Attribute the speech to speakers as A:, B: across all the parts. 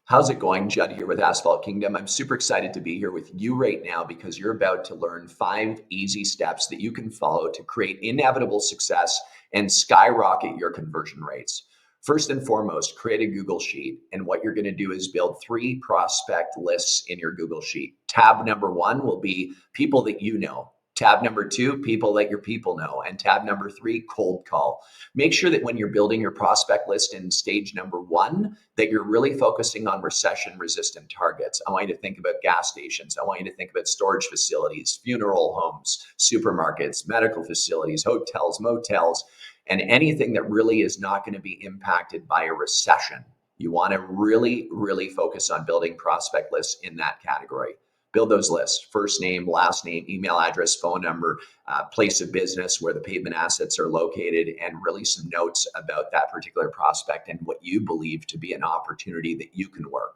A: How's it going? Judd here with Asphalt Kingdom. I'm super excited to be here with you right now because you're about to learn 5 easy steps that you can follow to create inevitable success and skyrocket your conversion rates. First and foremost, create a Google Sheet. And what you're going to do is build 3 prospect lists in your Google Sheet. Tab number 1 will be people that you know. Tab number 2, people that your people know. And tab number 3, cold call. Make sure that when you're building your prospect list in stage number 1, that you're really focusing on recession resistant targets. I want you to think about gas stations. I want you to think about storage facilities, funeral homes, supermarkets, medical facilities, hotels, motels, and anything that really is not going to be impacted by a recession. You want to really focus on building prospect lists in that category. Build those lists: first name, last name, email address, phone number, place of business, where the pavement assets are located, and really some notes about that particular prospect and what you believe to be an opportunity that you can work.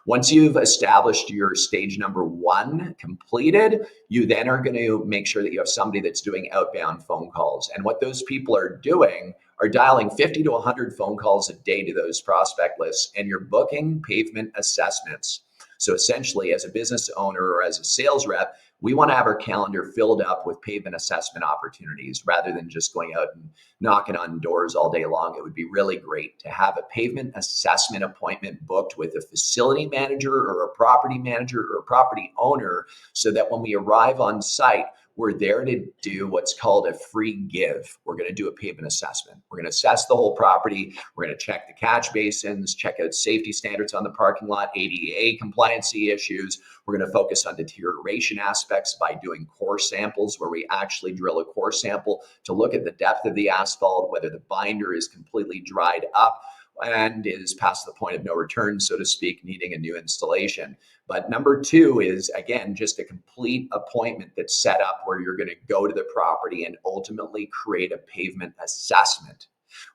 A: Once you've established your stage number 1 completed, you then are going to make sure that you have somebody that's doing outbound phone calls. And what those people are doing are dialing 50 to 100 phone calls a day to those prospect lists, and you're booking pavement assessments. So essentially, as a business owner or as a sales rep, we want to have our calendar filled up with pavement assessment opportunities rather than just going out and knocking on doors all day long. It would be really great to have a pavement assessment appointment booked with a facility manager or a property manager or a property owner, so that when we arrive on site, we're there to do what's called a free give. We're going to do a pavement assessment. We're going to assess the whole property. We're going to check the catch basins, check out safety standards on the parking lot, ADA compliancy issues. We're going to focus on deterioration aspects by doing core samples, where we actually drill a core sample to look at the depth of the asphalt, whether the binder is completely dried up and is past the point of no return, so to speak, needing a new installation. But number 2 is, again, just a complete appointment that's set up where you're going to go to the property and ultimately create a pavement assessment.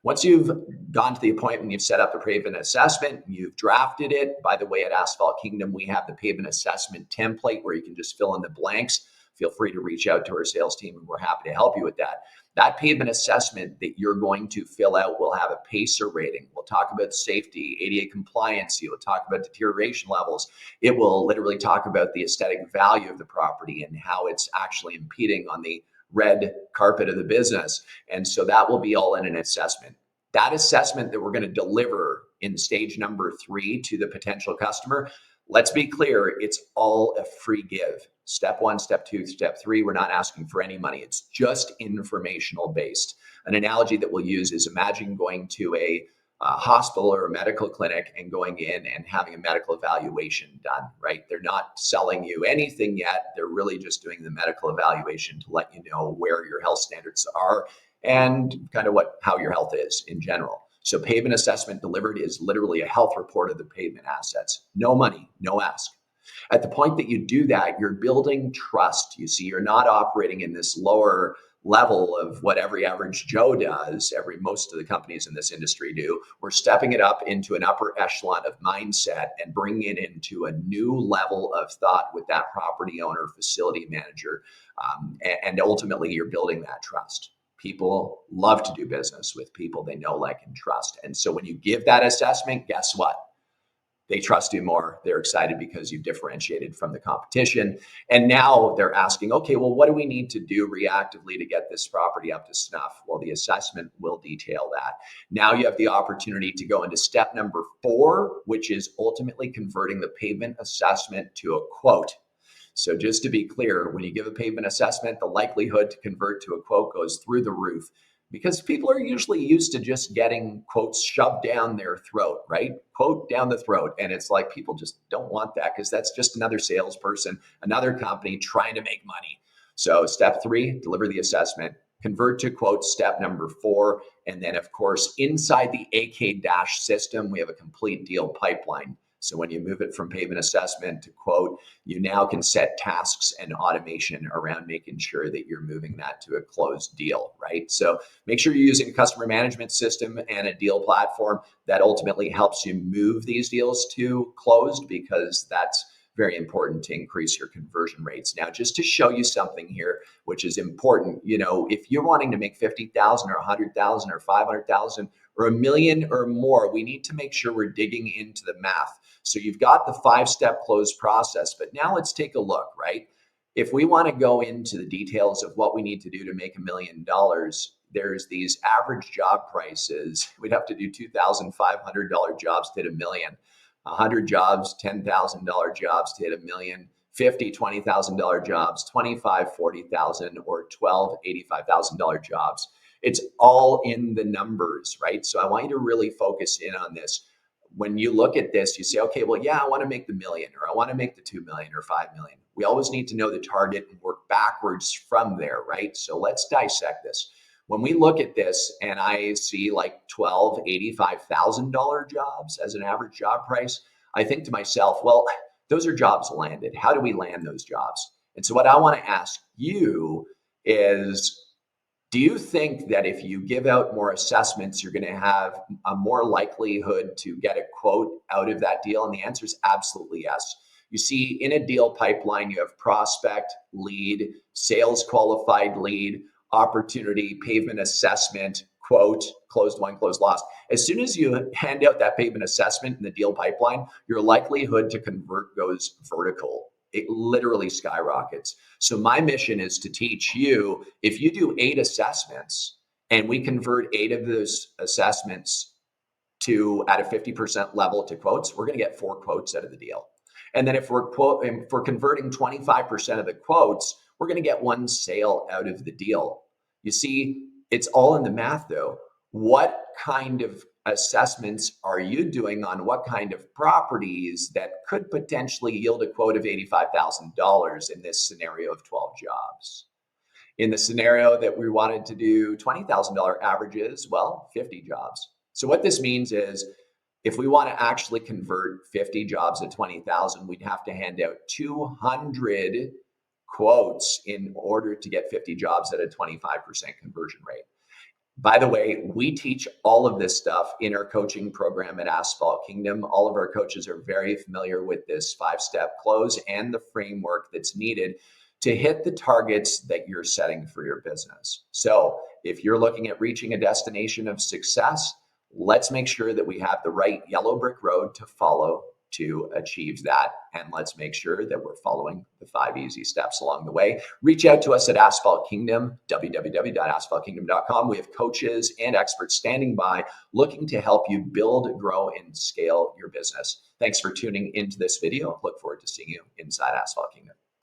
A: Once you've gone to the appointment, you've set up the pavement assessment, you've drafted it. By the way, at Asphalt Kingdom, we have the pavement assessment template where you can just fill in the blanks. Feel free to reach out to our sales team, and we're happy to help you with that. That pavement assessment that you're going to fill out will have a PACER rating. We'll talk about safety, ADA compliance. We'll talk about deterioration levels. It will literally talk about the aesthetic value of the property and how it's actually impeding on the red carpet of the business. And so that will be all in an assessment. That assessment that we're going to deliver in stage number 3 to the potential customer, let's be clear, it's all a free give. Step 1, step 2, step 3, we're not asking for any money. It's just informational based. An analogy that we'll use is, imagine going to a hospital or a medical clinic and going in and having a medical evaluation done, right? They're not selling you anything yet. They're really just doing the medical evaluation to let you know where your health standards are and kind of how your health is in general. So pavement assessment delivered is literally a health report of the pavement assets. No money, no ask. At the point that you do that, you're building trust. You see, you're not operating in this lower level of what every average Joe does, most of the companies in this industry do. We're stepping it up into an upper echelon of mindset and bringing it into a new level of thought with that property owner, facility manager, and ultimately you're building that trust. People love to do business with people they know, like, and trust. And so when you give that assessment, guess what? They trust you more. They're excited because you've differentiated from the competition. And now they're asking, okay, well, what do we need to do reactively to get this property up to snuff? Well, the assessment will detail that. Now you have the opportunity to go into step number 4, which is ultimately converting the pavement assessment to a quote. So just to be clear, when you give a pavement assessment, the likelihood to convert to a quote goes through the roof, because people are usually used to just getting quotes shoved down their throat, right? Quote down the throat. And it's like, people just don't want that, because that's just another salesperson, another company trying to make money. So step 3, deliver the assessment, convert to quote, step number 4. And then, of course, inside the AK Dash system, we have a complete deal pipeline. So when you move it from pavement assessment to quote, you now can set tasks and automation around making sure that you're moving that to a closed deal, right? So make sure you're using a customer management system and a deal platform that ultimately helps you move these deals to closed, because that's very important to increase your conversion rates. Now, just to show you something here, which is important, if you're wanting to make 50,000 or 100,000 or 500,000, or a million or more, we need to make sure we're digging into the math. So you've got the 5-step close process, but now let's take a look, right? If we want to go into the details of what we need to do to make $1 million, there's these average job prices. We'd have to do $2,500 jobs to hit $1 million, 100 jobs, $10,000 jobs to hit $1 million, 50, $20,000 jobs, 25, 40,000, or 12, $85,000 jobs. It's all in the numbers, right? So I want you to really focus in on this. When you look at this, you say, okay, well, yeah, I want to make the million, or I want to make the 2 million or 5 million. We always need to know the target and work backwards from there, right? So let's dissect this. When we look at this and I see like $12,000, $85,000 jobs as an average job price, I think to myself, well, those are jobs landed. How do we land those jobs? And so what I want to ask you is, do you think that if you give out more assessments, you're going to have a more likelihood to get a quote out of that deal? And the answer is absolutely yes. You see, in a deal pipeline, you have prospect, lead, sales qualified lead, opportunity, pavement assessment, quote, closed won, closed lost. As soon as you hand out that pavement assessment in the deal pipeline, your likelihood to convert goes vertical. It literally skyrockets. So my mission is to teach you, if you do 8 assessments and we convert 8 of those assessments to at a 50% level to quotes, we're going to get 4 quotes out of the deal. And then if we're converting 25% of the quotes, we're going to get 1 sale out of the deal. You see, it's all in the math though. What kind of assessments are you doing on what kind of properties that could potentially yield a quote of $85,000 in this scenario of 12 jobs? In the scenario that we wanted to do $20,000 averages, well, 50 jobs. So what this means is, if we want to actually convert 50 jobs at 20,000, we'd have to hand out 200 quotes in order to get 50 jobs at a 25% conversion rate. By the way, we teach all of this stuff in our coaching program at Asphalt Kingdom. All of our coaches are very familiar with this 5-step close and the framework that's needed to hit the targets that you're setting for your business. So if you're looking at reaching a destination of success, let's make sure that we have the right yellow brick road to follow to achieve that. And let's make sure that we're following the 5 easy steps along the way. Reach out to us at Asphalt Kingdom, www.asphaltkingdom.com. We have coaches and experts standing by looking to help you build, grow, and scale your business. Thanks for tuning into this video. Look forward to seeing you inside Asphalt Kingdom.